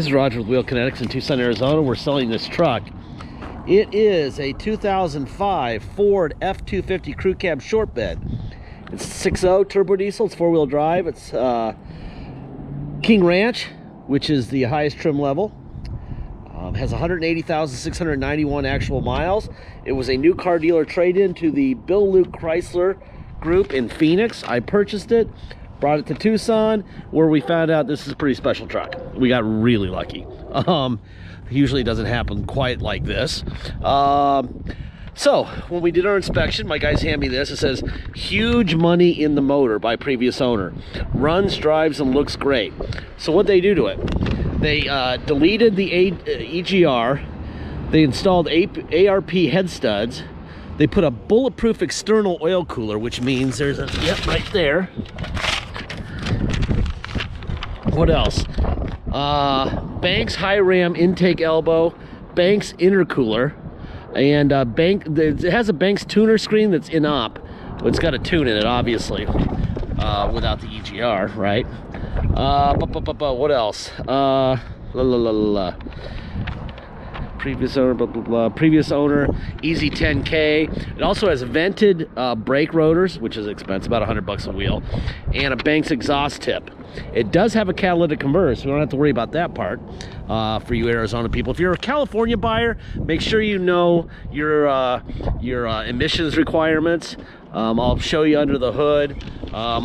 This is Roger with Wheel Kinetics in Tucson, Arizona. We're selling this truck. It is a 2005 Ford F250 crew cab short bed. It's 6.0 turbo diesel. It's four-wheel drive. It's King Ranch, which is the highest trim level. Has 180,691 actual miles. It was a new car dealer trade-in to the Bill Luke Chrysler Group in Phoenix. I purchased it, brought it to Tucson, where we found out this is a pretty special truck. We got really lucky. Usually it doesn't happen quite like this. So when we did our inspection, my guys hand me this. It says huge money in the motor by previous owner. Runs, drives, and looks great. So what they do to it? They deleted the EGR. They installed ARP head studs. They put a bulletproof external oil cooler, which means there's a, yep, right there. What else? Banks high ram intake elbow, Banks intercooler, and it has a Banks tuner screen that's in op. It's got a tune in it, obviously, without the EGR, right? What else? Previous owner, blah, blah, blah. Previous owner, easy 10K. It also has vented brake rotors, which is expensive, about $100 a wheel, and a Banks exhaust tip. It does have a catalytic converter, so we don't have to worry about that part for you Arizona people. If you're a California buyer, make sure you know your emissions requirements. I'll show you under the hood.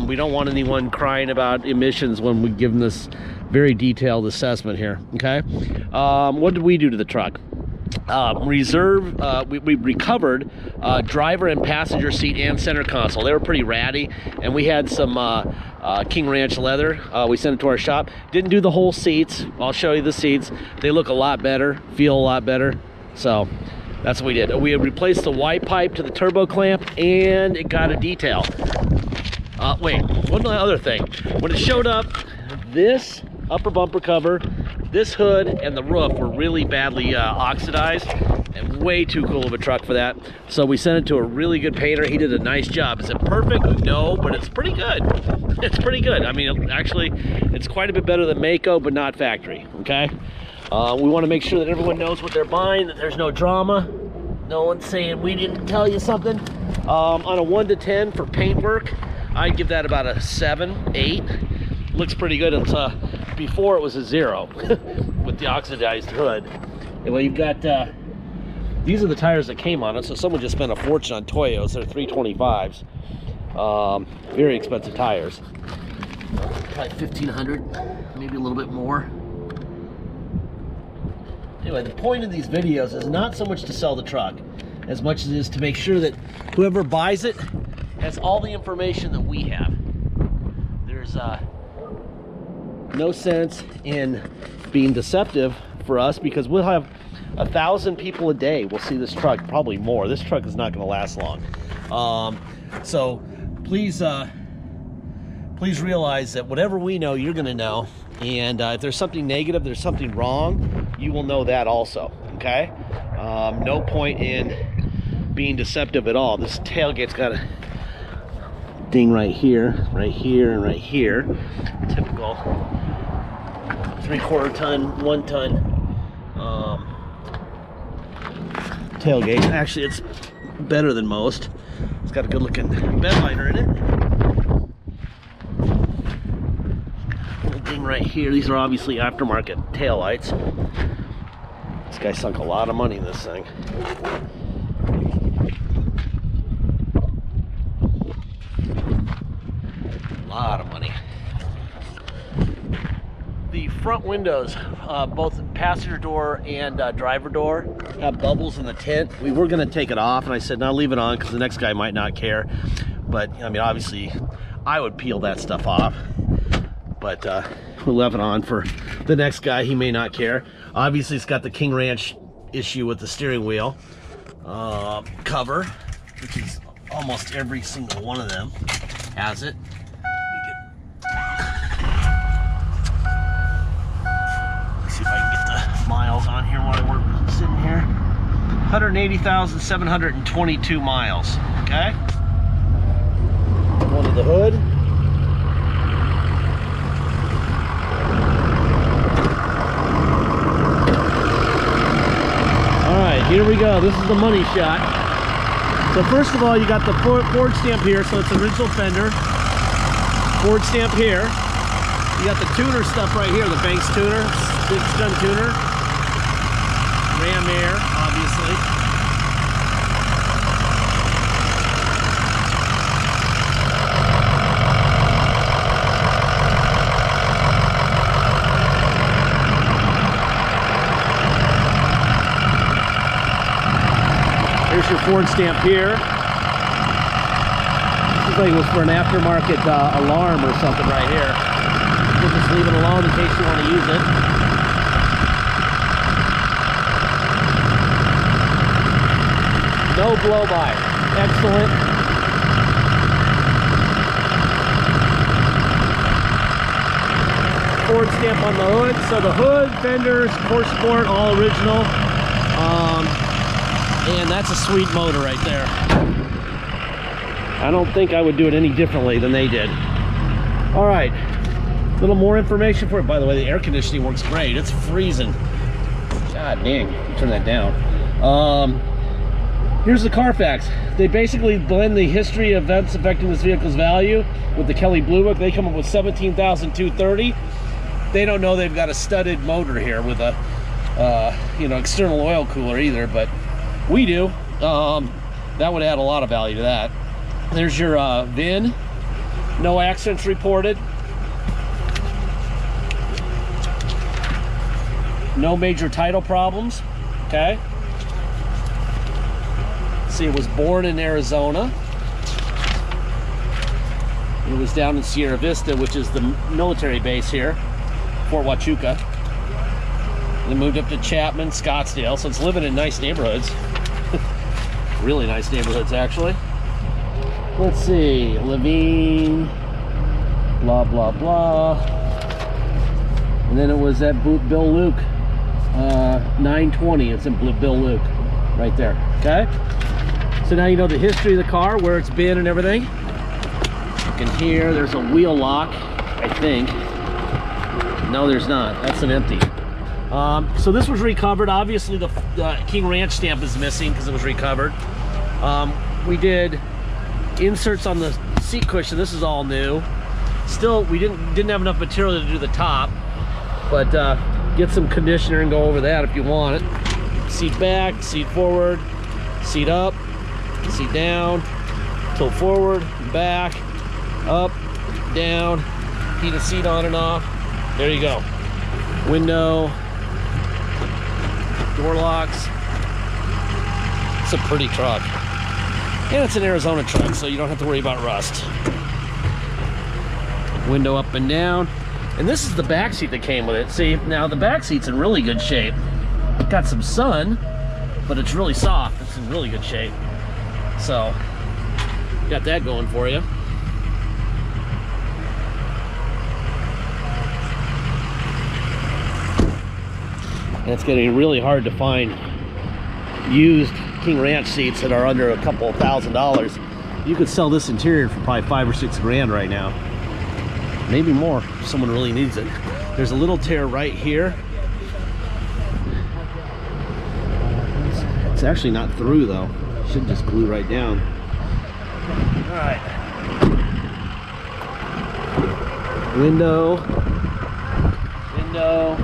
We don't want anyone crying about emissions when we give them this very detailed assessment here, okay? What did we do to the truck? We recovered driver and passenger seat and center console. They were pretty ratty, and we had some King Ranch leather. We sent it to our shop. Didn't do the whole seats. I'll show you the seats. They look a lot better, feel a lot better. So that's what we did. We replaced the white pipe to the turbo clamp, and it got a detail. Wait, one other thing. When it showed up, this upper bumper cover, this hood, and the roof were really badly oxidized, and way too cool of a truck for that. So we sent it to a really good painter. He did a nice job. Is it perfect? No, but it's pretty good. It's pretty good. I mean, actually, it's quite a bit better than Mako, but not factory, okay? We want to make sure that everyone knows what they're buying, that there's no drama. No one's saying we didn't tell you something. On a 1 to 10 for paintwork, I'd give that about a 7, 8. Looks pretty good. It's before it was a 0 with the oxidized hood. Anyway, you've got these are the tires that came on it. So someone just spent a fortune on Toyos. They're 325s. Very expensive tires. Probably 1,500, maybe a little bit more. Anyway, the point of these videos is not so much to sell the truck as much as it is to make sure that whoever buys it has all the information that we have. There's no sense in being deceptive for us, because we'll have 1,000 people a day will see this truck, probably more. This truck is not going to last long. So please please realize that whatever we know, you're going to know, and if there's something negative, there's something wrong, you will know that also, okay? No point in being deceptive at all. This tailgate's got a ding right here, and right here. Typical 3/4 ton, 1 ton tailgate. Actually, it's better than most. It's got a good looking bed liner in it. Little ding right here. These are obviously aftermarket taillights. This guy sunk a lot of money in this thing. Lot of money. The front windows, both passenger door and driver door, have bubbles in the tint. We were going to take it off, and I said, no, leave it on, because the next guy might not care. But I mean, obviously I would peel that stuff off, but we left it on for the next guy. He may not care. Obviously it's got the King Ranch issue with the steering wheel cover, which is almost every single one of them has it. See if I can get the miles on here while we're sitting here. 180,722 miles. Okay. Go under the hood. Here we go. This is the money shot. So first of all, you got the Ford stamp here, so it's original fender. Ford stamp here. You got the tuner stuff right here, the Banks tuner, six-gun tuner. Ram air, obviously. Here's your Ford stamp here. Looks like it was for an aftermarket alarm or something right here. We'll just leave it alone in case you want to use it. No blow-by. Excellent. Ford stamp on the hood. So the hood, fenders, core sport, all original. And that's a sweet motor right there. I don't think I would do it any differently than they did. All right, a little more information for it. By the way, the air conditioning works great. It's freezing. God dang, turn that down. Here's the Carfax. They basically blend the history of events affecting this vehicle's value with the Kelley Blue Book. They come up with $17,230. They don't know they've got a studded motor here with a external oil cooler either, but we do. That would add a lot of value to that. There's your VIN. No accidents reported. No major title problems. Okay. See, it was born in Arizona. It was down in Sierra Vista, which is the military base here, Fort Huachuca. They moved up to Chapman, Scottsdale, so it's living in nice neighborhoods. Really nice neighborhoods, actually. Let's see, Levine, blah, blah, blah. And then it was at Bill Luke, 920. It's in Bill Luke, right there, okay? So now you know the history of the car, where it's been and everything. You can hear there's a wheel lock, I think. No, there's not. That's an empty. So this was recovered. Obviously the King Ranch stamp is missing because it was recovered. We did inserts on the seat cushion. This is all new. Still, we didn't have enough material to do the top, but get some conditioner and go over that if you want it. Seat back, seat forward, seat up, seat down, tilt forward, back, up, down, heated seat on and off. There you go. Window, door locks. It's a pretty truck. And it's an Arizona truck, so you don't have to worry about rust. Window up and down. And this is the back seat that came with it. See, now the back seat's in really good shape. Got some sun, but it's really soft. It's in really good shape. So, got that going for you. And it's getting really hard to find used King Ranch seats that are under a couple $1,000s. You could sell this interior for probably $5 or $6 grand right now. Maybe more if someone really needs it. There's a little tear right here. It's actually not through though. Should just glue right down. All right. Window. Window.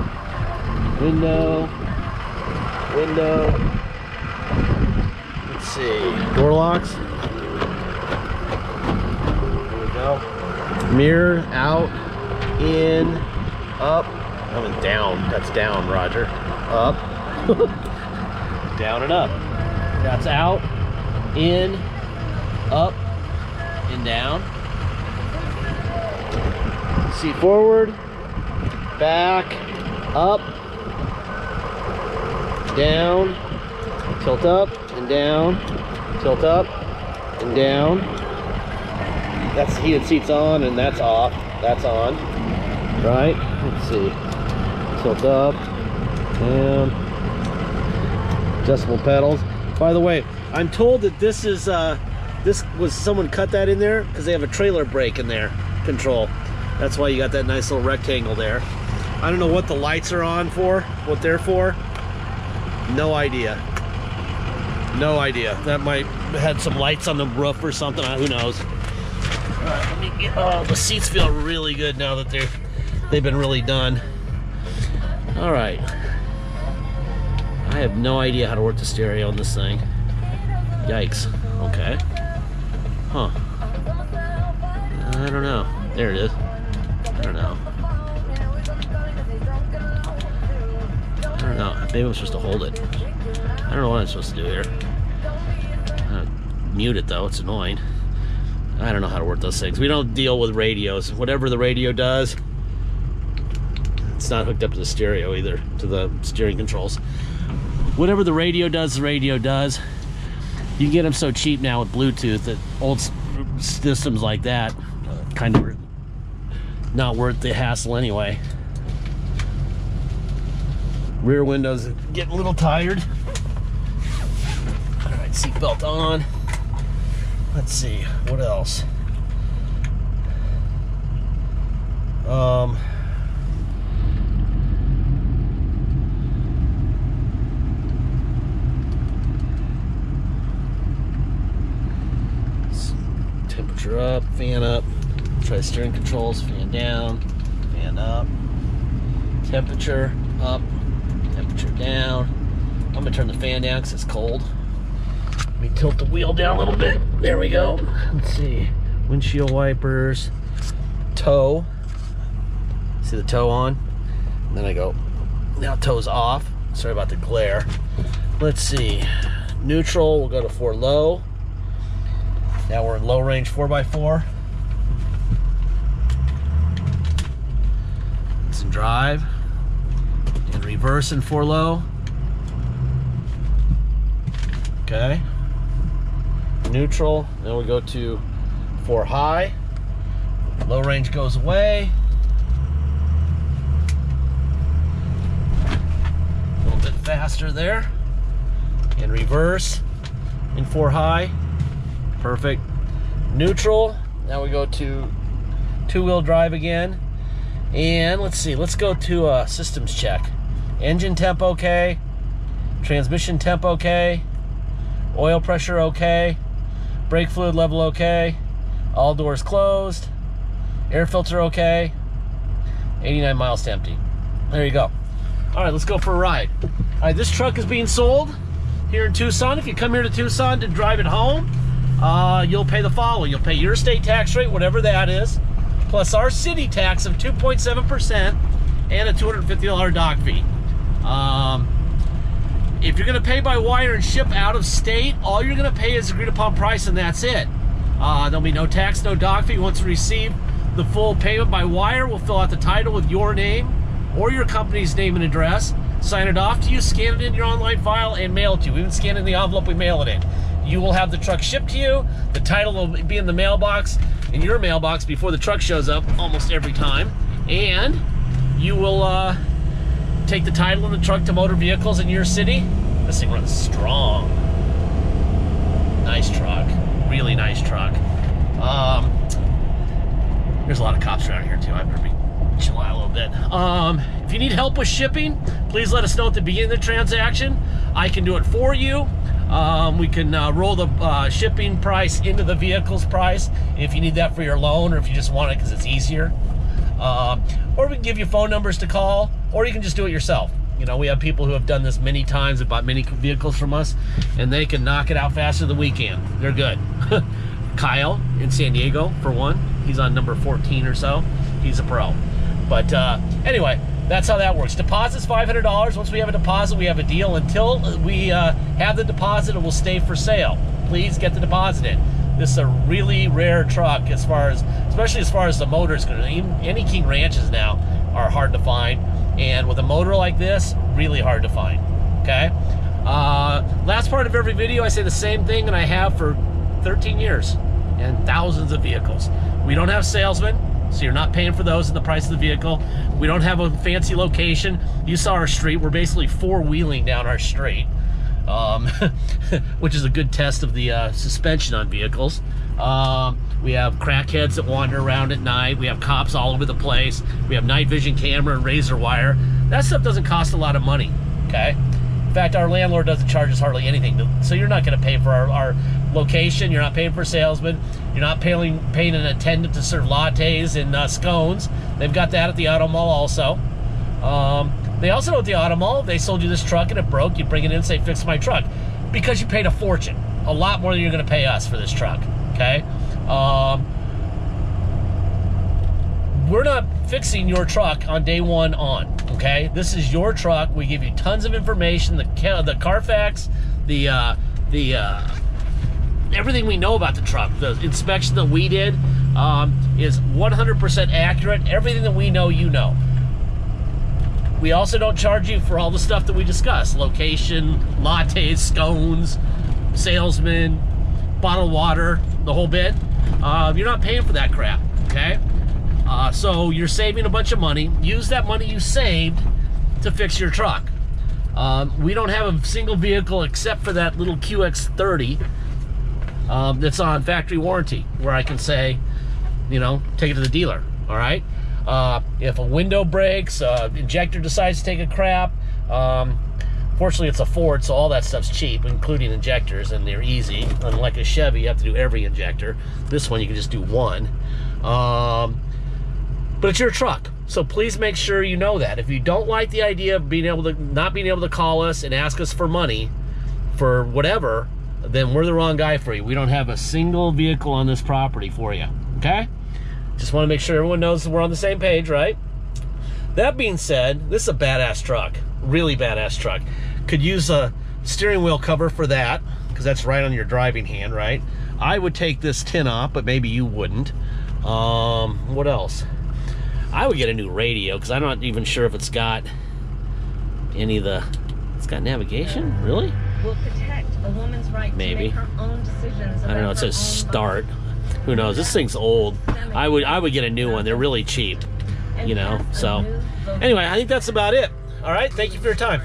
Window. Window. Let's see. Door locks. There we go. Mirror out, in, up. I mean down. That's down, Roger. Up. Down and up. That's out, in, up, and down. Seat forward, back, up, down, tilt up and down, tilt up and down. That's the heated seats on and that's off. That's on, right? Let's see. Tilt up, down. Adjustable pedals. By the way, I'm told that this is someone cut that in there because they have a trailer brake in there control. That's why you got that nice little rectangle there. I don't know what the lights are on for, what they're for. No idea. No idea. That might have had some lights on the roof or something. Who knows? All right, let me get. Oh, the seats feel really good now that they've been really done. All right. I have no idea how to work the stereo on this thing. Yikes. Okay. Huh. I don't know. There it is. I don't know. I don't know. Maybe I'm supposed to hold it. I don't know what I'm supposed to do here. Mute it though. It's annoying. I don't know how to work those things. We don't deal with radios. Whatever the radio does, it's not hooked up to the stereo either, to the steering controls. Whatever the radio does, the radio does. You get them so cheap now with Bluetooth that old systems like that kind of not worth the hassle anyway. Rear windows get a little tired. All right, seatbelt on. Let's see, what else? Temperature up, fan up. Try steering controls, fan down, fan up. Temperature up, temperature down. I'm gonna turn the fan down because it's cold. Let me tilt the wheel down a little bit. There we go. Let's see. Windshield wipers. Tow. See the tow on? And then I go, now tow's off. Sorry about the glare. Let's see. Neutral, we'll go to 4 low. Now we're in low range 4x4. It's in drive. And reverse in 4 low. Okay. Neutral. Then we go to 4 high. Low range goes away. A little bit faster there. And reverse in 4 high. Perfect. Neutral. Now we go to 2-wheel drive again. And let's see, let's go to systems check. Engine temp okay. Transmission temp okay. Oil pressure okay. Brake fluid level okay. All doors closed. Air filter okay. 89 miles to empty. There you go. All right, let's go for a ride. All right, this truck is being sold here in Tucson. If you come here to Tucson to drive it home, you'll pay the following. You'll pay your state tax rate, whatever that is, plus our city tax of 2.7% and a $250 dock fee. If you're going to pay by wire and ship out of state, all you're going to pay is agreed upon price, and that's it. There'll be no tax, no dock fee. Once we receive the full payment by wire, we'll fill out the title with your name or your company's name and address, sign it off to you, scan it in your online file, and mail it to you. We even scan it in the envelope, we mail it in. You will have the truck shipped to you. The title will be in the mailbox, in your mailbox, before the truck shows up almost every time. And you will take the title and the truck to Motor Vehicles in your city. This thing runs strong. Nice truck. Really nice truck. There's a lot of cops around here too. I better be chill out a little bit. If you need help with shipping, please let us know at the beginning of the transaction. I can do it for you. We can roll the shipping price into the vehicle's price if you need that for your loan, or if you just want it because it's easier. Or we can give you phone numbers to call, or you can just do it yourself. You know, we have people who have done this many times and bought many vehicles from us, and they can knock it out faster than we can. They're good. Kyle in San Diego, for one. He's on number 14 or so. He's a pro. But anyway, that's how that works. Deposit's $500. Once we have a deposit, we have a deal. Until we have the deposit, it will stay for sale. Please get the deposit in. This is a really rare truck, as far as, especially as far as the motors go. Any King Ranches now are hard to find, and with a motor like this, really hard to find. Okay. Last part of every video, I say the same thing, and I have for 13 years and thousands of vehicles. We don't have salesmen, so you're not paying for those in the price of the vehicle. We don't have a fancy location. You saw our street. We're basically four-wheeling down our street, which is a good test of the suspension on vehicles. We have crackheads that wander around at night. We have cops all over the place. We have night vision camera and razor wire. That stuff doesn't cost a lot of money, okay? In fact, our landlord doesn't charge us hardly anything, so you're not going to pay for our location. You're not paying for a salesman. You're not paying an attendant to serve lattes and scones. They've got that at the auto mall also. They also know at the auto mall, if they sold you this truck and it broke, you bring it in and say, fix my truck. Because you paid a fortune. A lot more than you're going to pay us for this truck, okay? We're not fixing your truck on day one on, okay? This is your truck. We give you tons of information, the Carfax, everything we know about the truck. The inspection that we did is 100% accurate. Everything that we know, you know. We also don't charge you for all the stuff that we discussed. Location, lattes, scones, salesman, bottled water, the whole bit. You're not paying for that crap, okay? So you're saving a bunch of money. Use that money you saved to fix your truck. We don't have a single vehicle except for that little QX30 that's on factory warranty, where I can say, you know, take it to the dealer, all right? If a window breaks, injector decides to take a crap, fortunately it's a Ford, so all that stuff's cheap, including injectors, and they're easy. Unlike a Chevy, you have to do every injector. This one, you can just do one. But it's your truck, so please make sure you know that. If you don't like the idea of not being able to call us and ask us for money for whatever, then we're the wrong guy for you. We don't have a single vehicle on this property for you, okay? Just want to make sure everyone knows that we're on the same page, right? That being said, this is a badass truck, really badass truck. Could use a steering wheel cover for that, because that's right on your driving hand, right? I would take this tin off, but maybe you wouldn't. What else? I would get a new radio, because I'm not even sure if it's got any of the... It's got navigation? Really? Will protect a woman's right maybe. To make her own decisions. I don't know, it says start. Who knows? This thing's old. I would get a new one. They're really cheap, you know. So anyway, I think that's about it. All right, thank you for your time.